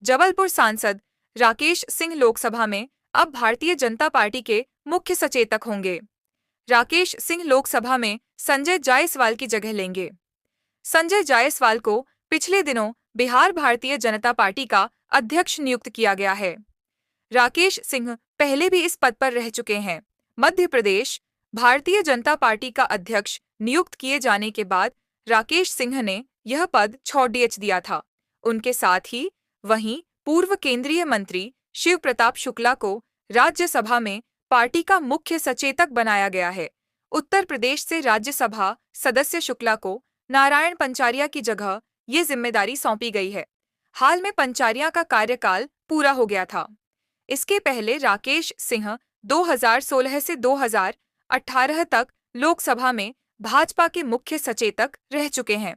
जबलपुर सांसद राकेश सिंह लोकसभा में अब भारतीय जनता पार्टी के मुख्य सचेतक होंगे। राकेश सिंह लोकसभा में संजय जायसवाल की जगह लेंगे। संजय जायसवाल को पिछले दिनों बिहार भारतीय जनता पार्टी का अध्यक्ष नियुक्त किया गया है। राकेश सिंह पहले भी इस पद पर रह चुके हैं। मध्य प्रदेश भारतीय जनता पार्टी का अध्यक्ष नियुक्त किए जाने के बाद राकेश सिंह ने यह पद छोड़ दिया था। उनके साथ ही वहीं पूर्व केंद्रीय मंत्री शिव प्रताप शुक्ला को राज्यसभा में पार्टी का मुख्य सचेतक बनाया गया है। उत्तर प्रदेश से राज्यसभा सदस्य शुक्ला को नारायण पंचारिया की जगह ये जिम्मेदारी सौंपी गई है। हाल में पंचारिया का कार्यकाल पूरा हो गया था। इसके पहले राकेश सिंह 2016 से 2018 तक लोकसभा में भाजपा के मुख्य सचेतक रह चुके हैं।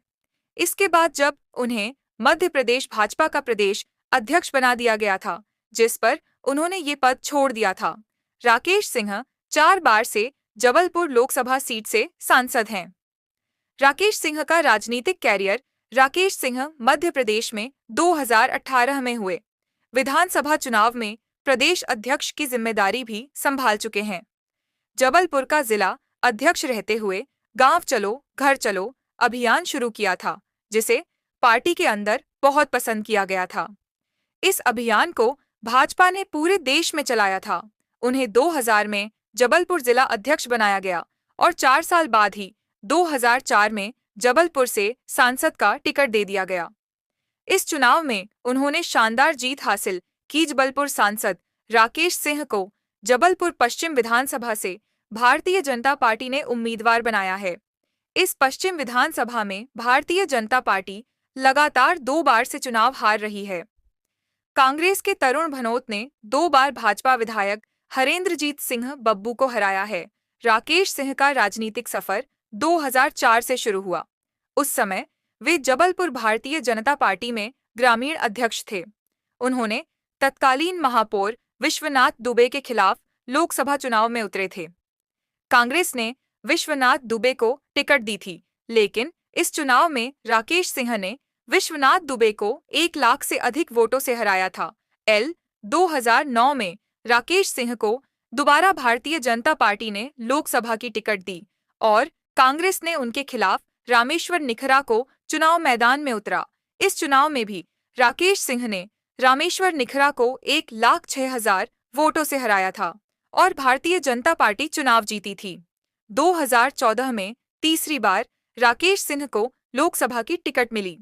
इसके बाद जब उन्हें मध्य प्रदेश भाजपा का प्रदेश अध्यक्ष बना दिया गया था, जिस पर उन्होंने ये पद छोड़ दिया था। राकेश सिंह 4 बार से जबलपुर लोकसभा सीट से सांसद हैं। राकेश सिंह का राजनीतिक कैरियर राकेश सिंह मध्य प्रदेश में 2018 में हुए विधानसभा चुनाव में प्रदेश अध्यक्ष की जिम्मेदारी भी संभाल चुके हैं। जबलपुर का जिला अध्यक्ष रहते हुए गांव चलो घर चलो अभियान शुरू किया था, जिसे पार्टी के अंदर बहुत पसंद किया गया था। इस अभियान को भाजपा ने पूरे देश में चलाया था। उन्हें 2000 में जबलपुर जिला अध्यक्ष बनाया गया और 4 साल बाद ही 2004 में जबलपुर से सांसद का टिकट दे दिया गया। इस चुनाव में उन्होंने शानदार जीत हासिल की। जबलपुर सांसद राकेश सिंह को जबलपुर पश्चिम विधानसभा से भारतीय जनता पार्टी ने उम्मीदवार बनाया है। इस पश्चिम विधानसभा में भारतीय जनता पार्टी लगातार 2 बार से चुनाव हार रही है। कांग्रेस के तरुण भनोत ने 2 बार भाजपा विधायक हरेंद्रजीत सिंह बब्बू को हराया है। राकेश सिंह का राजनीतिक सफर 2004 से शुरू हुआ। उस समय वे जबलपुर भारतीय जनता पार्टी में ग्रामीण अध्यक्ष थे। उन्होंने तत्कालीन महापौर विश्वनाथ दुबे के खिलाफ लोकसभा चुनाव में उतरे थे। कांग्रेस ने विश्वनाथ दुबे को टिकट दी थी, लेकिन इस चुनाव में राकेश सिंह ने विश्वनाथ दुबे को 1 लाख से अधिक वोटों से हराया था। 2009 में राकेश सिंह को दोबारा भारतीय जनता पार्टी ने लोकसभा की टिकट दी और कांग्रेस ने उनके खिलाफ रामेश्वर निखरा को चुनाव मैदान में उतरा। इस चुनाव में भी राकेश सिंह ने रामेश्वर निखरा को 1,06,000 वोटों से हराया था और भारतीय जनता पार्टी चुनाव जीती थी। 2014 में तीसरी बार राकेश सिंह को लोकसभा की टिकट मिली।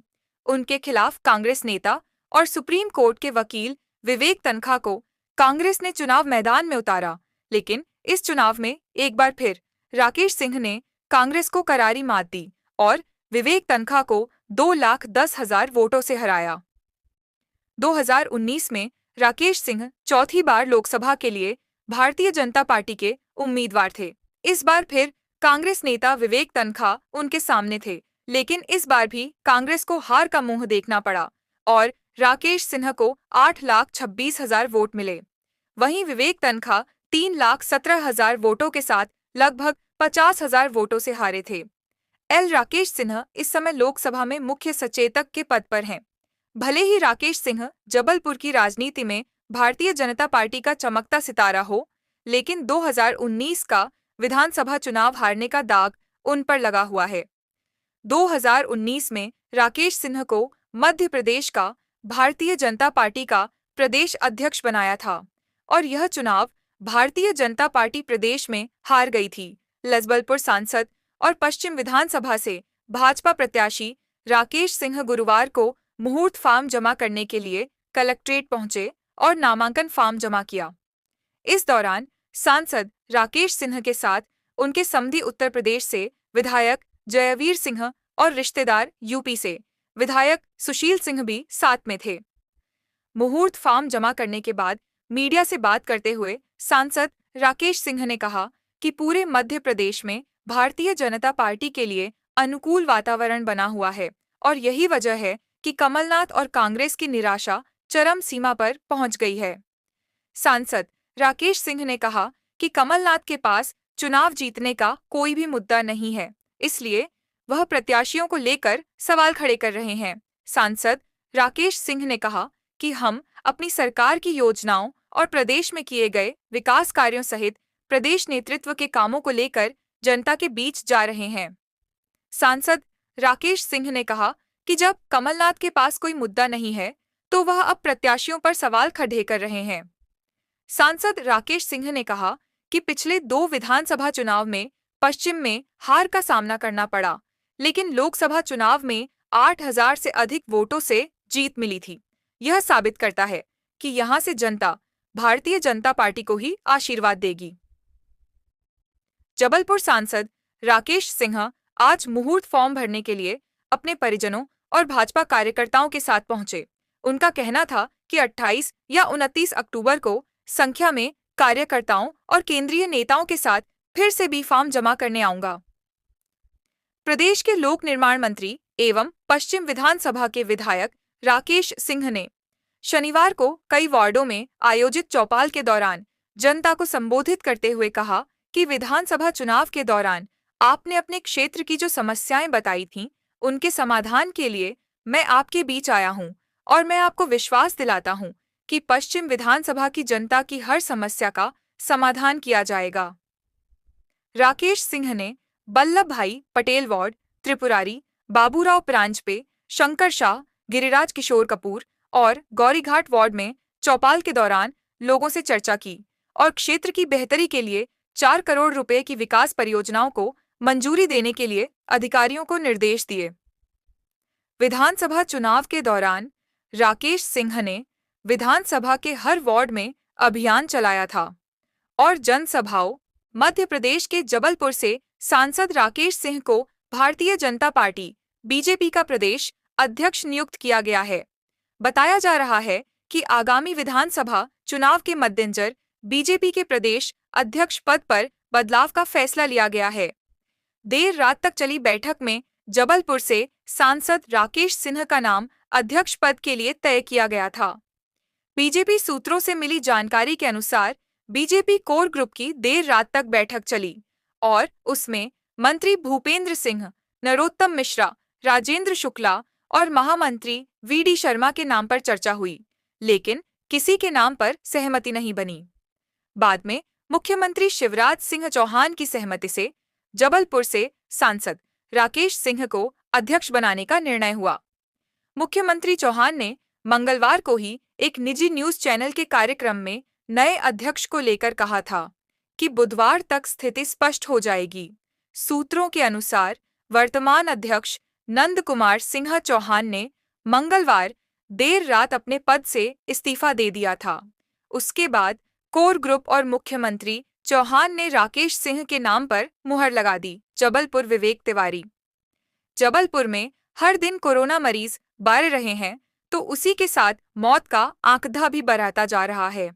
उनके खिलाफ कांग्रेस नेता और सुप्रीम कोर्ट के वकील विवेक तन्खा को कांग्रेस ने चुनाव मैदान में उतारा, लेकिन इस चुनाव में एक बार फिर राकेश सिंह ने कांग्रेस को करारी मात दी और विवेक तन्खा को 2,10,000 वोटों से हराया। 2019 में राकेश सिंह चौथी बार लोकसभा के लिए भारतीय जनता पार्टी के उम्मीदवार थे। इस बार फिर कांग्रेस नेता विवेक तन्खा उनके सामने थे, लेकिन इस बार भी कांग्रेस को हार का मुंह देखना पड़ा और राकेश सिंह को 8,26,000 वोट मिले। वहीं विवेक तन्खा 3,17,000 वोटों के साथ लगभग 50,000 वोटों से हारे थे। राकेश सिंह इस समय लोकसभा में मुख्य सचेतक के पद पर हैं। भले ही राकेश सिंह जबलपुर की राजनीति में भारतीय जनता पार्टी का चमकता सितारा हो, लेकिन 2019 का विधानसभा चुनाव हारने का दाग उन पर लगा हुआ है। 2019 में राकेश सिंह को मध्य प्रदेश का भारतीय जनता पार्टी का प्रदेश अध्यक्ष बनाया था और यह चुनाव भारतीय जनता पार्टी प्रदेश में हार गई थी। जबलपुर सांसद और पश्चिम विधानसभा से भाजपा प्रत्याशी राकेश सिंह गुरुवार को मुहूर्त फॉर्म जमा करने के लिए कलेक्ट्रेट पहुंचे और नामांकन फॉर्म जमा किया। इस दौरान सांसद राकेश सिंह के साथ उनके समधी उत्तर प्रदेश से विधायक जयवीर सिंह और रिश्तेदार यूपी से विधायक सुशील सिंह भी साथ में थे। मुहूर्त फॉर्म जमा करने के बाद मीडिया से बात करते हुए सांसद राकेश सिंह ने कहा कि पूरे मध्य प्रदेश में भारतीय जनता पार्टी के लिए अनुकूल वातावरण बना हुआ है और यही वजह है कि कमलनाथ और कांग्रेस की निराशा चरम सीमा पर पहुंच गई है। सांसद राकेश सिंह ने कहा कि कमलनाथ के पास चुनाव जीतने का कोई भी मुद्दा नहीं है, इसलिए वह प्रत्याशियों को लेकर सवाल खड़े कर रहे हैं। सांसद राकेश सिंह ने कहा कि हम अपनी सरकार की योजनाओं और प्रदेश में किए गए विकास कार्यों सहित प्रदेश नेतृत्व के कामों को लेकर जनता के बीच जा रहे हैं। सांसद राकेश सिंह ने कहा कि जब कमलनाथ के पास कोई मुद्दा नहीं है, तो वह अब प्रत्याशियों पर सवाल खड़े कर रहे हैं। सांसद राकेश सिंह ने कहा कि पिछले 2 विधानसभा चुनाव में पश्चिम में हार का सामना करना पड़ा, लेकिन लोकसभा चुनाव में 8,000 से अधिक वोटों से जीत मिली थी। यह साबित करता है कि यहां से जनता भारतीय जनता पार्टी को ही आशीर्वाद देगी। जबलपुर सांसद राकेश सिंह आज मुहूर्त फॉर्म भरने के लिए अपने परिजनों और भाजपा कार्यकर्ताओं के साथ पहुंचे। उनका कहना था कि 28 या 29 अक्टूबर को संख्या में कार्यकर्ताओं और केंद्रीय नेताओं के साथ फिर से बी फॉर्म जमा करने आऊंगा। प्रदेश के लोक निर्माण मंत्री एवं पश्चिम विधानसभा के विधायक राकेश सिंह ने शनिवार को कई वार्डों में आयोजित चौपाल के दौरान जनता को संबोधित करते हुए कहा कि विधानसभा चुनाव के दौरान आपने अपने क्षेत्र की जो समस्याएं बताई थीं, उनके समाधान के लिए मैं आपके बीच आया हूं और मैं आपको विश्वास दिलाता हूं कि पश्चिम विधानसभा की जनता की हर समस्या का समाधान किया जाएगा। राकेश सिंह ने बल्लभ भाई पटेल वार्ड, त्रिपुरारी, बाबूराव प्रांजपे, शंकर शाह, गिरिराज किशोर कपूर और गौरीघाट वार्ड में चौपाल के दौरान लोगों से चर्चा की और क्षेत्र की बेहतरी के लिए 4 करोड़ रुपए की विकास परियोजनाओं को मंजूरी देने के लिए अधिकारियों को निर्देश दिए। विधानसभा चुनाव के दौरान राकेश सिंह ने विधानसभा के हर वार्ड में अभियान चलाया था और जनसभाओं मध्य प्रदेश के जबलपुर से सांसद राकेश सिंह को भारतीय जनता पार्टी बीजेपी का प्रदेश अध्यक्ष नियुक्त किया गया है। बताया जा रहा है कि आगामी विधानसभा चुनाव के मद्देनजर बीजेपी के प्रदेश अध्यक्ष पद पर बदलाव का फैसला लिया गया है। देर रात तक चली बैठक में जबलपुर से सांसद राकेश सिंह का नाम अध्यक्ष पद के लिए तय किया गया था। बीजेपी सूत्रों से मिली जानकारी के अनुसार बीजेपी कोर ग्रुप की देर रात तक बैठक चली और उसमें मंत्री भूपेंद्र सिंह, नरोत्तम मिश्रा, राजेंद्र शुक्ला और महामंत्री वीडी शर्मा के नाम पर चर्चा हुई, लेकिन किसी के नाम पर सहमति नहीं बनी। बाद में मुख्यमंत्री शिवराज सिंह चौहान की सहमति से जबलपुर से सांसद राकेश सिंह को अध्यक्ष बनाने का निर्णय हुआ। मुख्यमंत्री चौहान ने मंगलवार को ही एक निजी न्यूज चैनल के कार्यक्रम में नए अध्यक्ष को लेकर कहा था कि बुधवार तक स्थिति स्पष्ट हो जाएगी। सूत्रों के अनुसार वर्तमान अध्यक्ष नंद कुमार सिन्हा चौहान ने मंगलवार देर रात अपने पद से इस्तीफा दे दिया था। उसके बाद कोर ग्रुप और मुख्यमंत्री चौहान ने राकेश सिंह के नाम पर मुहर लगा दी। जबलपुर विवेक तिवारी। जबलपुर में हर दिन कोरोना मरीज बढ़ रहे हैं, तो उसी के साथ मौत का आंकड़ा भी बढ़ता जा रहा है।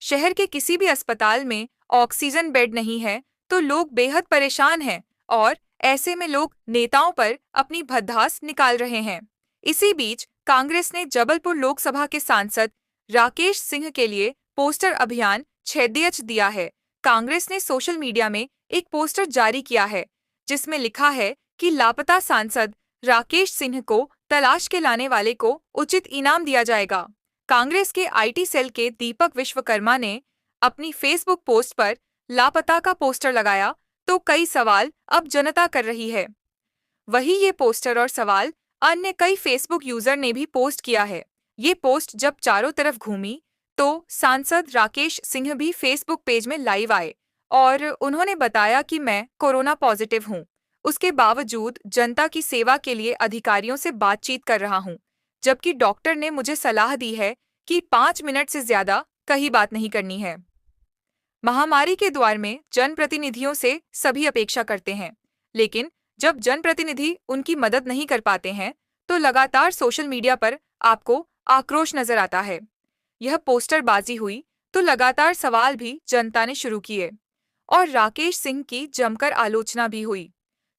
शहर के किसी भी अस्पताल में ऑक्सीजन बेड नहीं है, तो लोग बेहद परेशान हैं और ऐसे में लोग नेताओं पर अपनी भद्दास निकाल रहे हैं। इसी बीच कांग्रेस ने जबलपुर लोकसभा के सांसद राकेश सिंह के लिए पोस्टर अभियान छेदिया दिया है। कांग्रेस ने सोशल मीडिया में एक पोस्टर जारी किया है, जिसमें लिखा है कि लापता सांसद राकेश सिंह को तलाश के लाने वाले को उचित इनाम दिया जाएगा। कांग्रेस के आईटी सेल के दीपक विश्वकर्मा ने अपनी फेसबुक पोस्ट पर लापता का पोस्टर लगाया, तो कई सवाल अब जनता कर रही है। वही ये पोस्टर और सवाल अन्य कई फेसबुक यूजर ने भी पोस्ट किया है। ये पोस्ट जब चारों तरफ घूमी तो सांसद राकेश सिंह भी फेसबुक पेज में लाइव आए और उन्होंने बताया कि मैं कोरोना पॉजिटिव हूं। उसके बावजूद जनता की सेवा के लिए अधिकारियों से बातचीत कर रहा हूं, जबकि डॉक्टर ने मुझे सलाह दी है कि 5 मिनट से ज्यादा कहीं बात नहीं करनी है। महामारी के द्वार में जनप्रतिनिधियों से सभी अपेक्षा करते हैं, लेकिन जब जनप्रतिनिधि उनकी मदद नहीं कर पाते हैं तो लगातार सोशल मीडिया पर आपको आक्रोश नजर आता है। यह पोस्टरबाजी हुई तो लगातार सवाल भी जनता ने शुरू किए और राकेश सिंह की जमकर आलोचना भी हुई।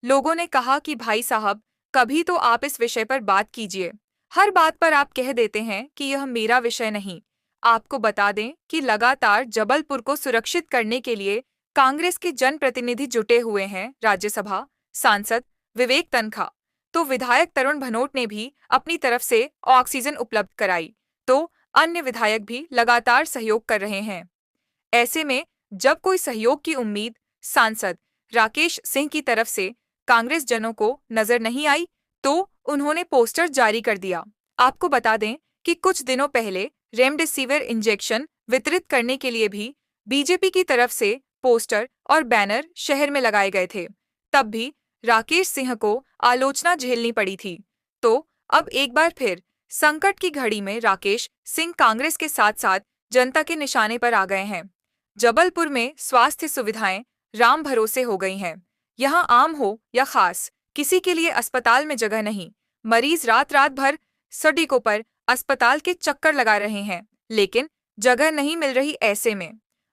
लोगों ने कहा कि भाई साहब, कभी तो आप इस विषय पर बात कीजिए। हर बात पर आप कह देते हैं कि यह मेरा विषय नहीं। आपको बता दें कि लगातार जबलपुर को सुरक्षित करने के लिए कांग्रेस के जनप्रतिनिधि जुटे हुए हैं। राज्यसभा सांसद विवेक तनखा तो विधायक तरुण भनोट ने भी अपनी तरफ से ऑक्सीजन उपलब्ध कराई, तो अन्य विधायक भी लगातार सहयोग कर रहे हैं। ऐसे में जब कोई सहयोग की उम्मीद सांसद राकेश सिंह की तरफ से कांग्रेस जनों को नजर नहीं आई, तो उन्होंने पोस्टर जारी कर दिया। आपको बता दें कि कुछ दिनों पहले रेमडेसिविर इंजेक्शन वितरित करने के लिए भी बीजेपी की तरफ से पोस्टर और बैनर शहर में लगाए गए थे। तब भी राकेश सिंह को आलोचना झेलनी पड़ी थी। तो अब एक बार फिर संकट की घड़ी में राकेश सिंह कांग्रेस के साथ साथ जनता के निशाने पर आ गए हैं। जबलपुर में स्वास्थ्य सुविधाएं राम भरोसे हो गई हैं। यहाँ आम हो या खास, किसी के लिए अस्पताल में जगह नहीं। मरीज रात रात भर सड़कों पर अस्पताल के चक्कर लगा रहे हैं, लेकिन जगह नहीं मिल रही। ऐसे में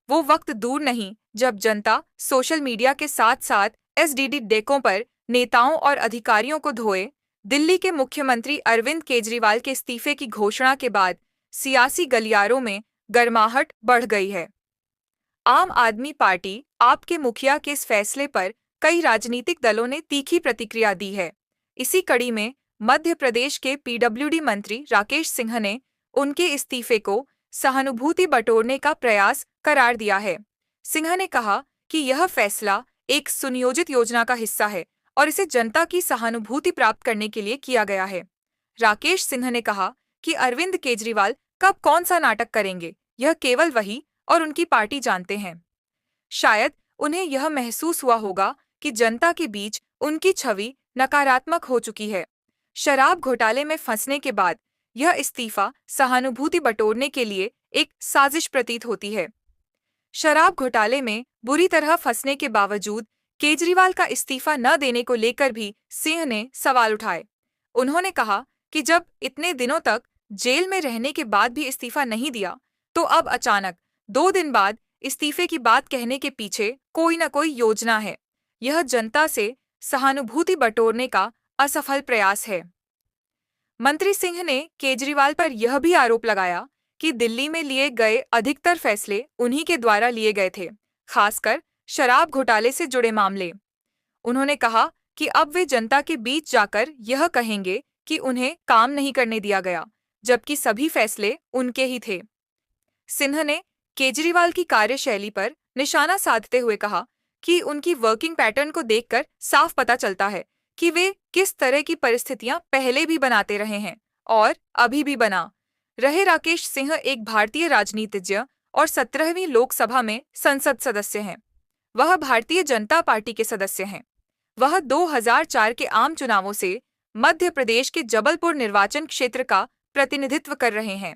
वो वक्त दूर नहीं जब जनता सोशल मीडिया के साथ साथ एसटीडी डेकों पर नेताओं और अधिकारियों को धोए। दिल्ली के मुख्यमंत्री अरविंद केजरीवाल के इस्तीफे की घोषणा के बाद सियासी गलियारों में गर्माहट बढ़ गई है। आम आदमी पार्टी आप के मुखिया के इस फैसले पर कई राजनीतिक दलों ने तीखी प्रतिक्रिया दी है। इसी कड़ी में मध्य प्रदेश के पीडब्ल्यूडी मंत्री राकेश सिंह ने उनके इस्तीफे को सहानुभूति बटोरने का प्रयास करार दिया है। सिंह ने कहा कि यह फैसला एक सुनियोजित योजना का हिस्सा है और इसे जनता की सहानुभूति प्राप्त करने के लिए किया गया है। राकेश सिंह ने कहा कि अरविंद केजरीवाल कब कौन सा नाटक करेंगे, यह केवल वही और उनकी पार्टी जानते हैं। शायद उन्हें यह महसूस हुआ होगा कि जनता के बीच उनकी छवि नकारात्मक हो चुकी है। शराब घोटाले में फंसने के बाद यह इस्तीफा सहानुभूति बटोरने के लिए एक साजिश प्रतीत होती है। शराब घोटाले में बुरी तरह फंसने के बावजूद केजरीवाल का इस्तीफा न देने को लेकर भी सिंह ने सवाल उठाए। उन्होंने कहा कि जब इतने दिनों तक जेल में रहने के बाद भी इस्तीफा नहीं दिया, तो अब अचानक 2 दिन बाद इस्तीफे की बात कहने के पीछे कोई न कोई योजना है। यह जनता से सहानुभूति बटोरने का असफल प्रयास है। मंत्री सिंह ने केजरीवाल पर यह भी आरोप लगाया कि दिल्ली में लिए गए अधिकतर फैसले उन्हीं के द्वारा लिए गए थे, खासकर शराब घोटाले से जुड़े मामले। उन्होंने कहा कि अब वे जनता के बीच जाकर यह कहेंगे कि उन्हें काम नहीं करने दिया गया, जबकि सभी फैसले उनके ही थे। सिंह ने केजरीवाल की कार्यशैली पर निशाना साधते हुए कहा कि उनकी वर्किंग पैटर्न को देखकर साफ पता चलता है कि वे किस तरह की परिस्थितियां पहले भी बनाते रहे हैं और अभी भी बना रहे। राकेश सिंह एक भारतीय राजनीतिज्ञ और 17वीं लोकसभा में संसद सदस्य हैं। वह भारतीय जनता पार्टी के सदस्य हैं। वह 2004 के आम चुनावों से मध्य प्रदेश के जबलपुर निर्वाचन क्षेत्र का प्रतिनिधित्व कर रहे हैं।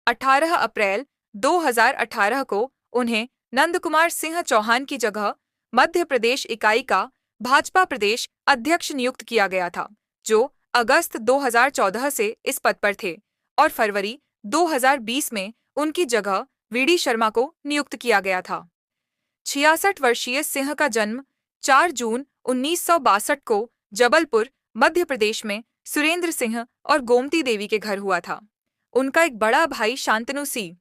18 अप्रैल 2018 को उन्हें नंद कुमार सिंह चौहान की जगह मध्य प्रदेश इकाई का भाजपा प्रदेश अध्यक्ष नियुक्त किया गया था, जो अगस्त 2014 से इस पद पर थे, और फरवरी 2020 में उनकी जगह वीडी शर्मा को नियुक्त किया गया था। 66 वर्षीय सिंह का जन्म 4 जून 1962 को जबलपुर, मध्य प्रदेश में सुरेंद्र सिंह और गोमती देवी के घर हुआ था। उनका एक बड़ा भाई शांतनु सिंह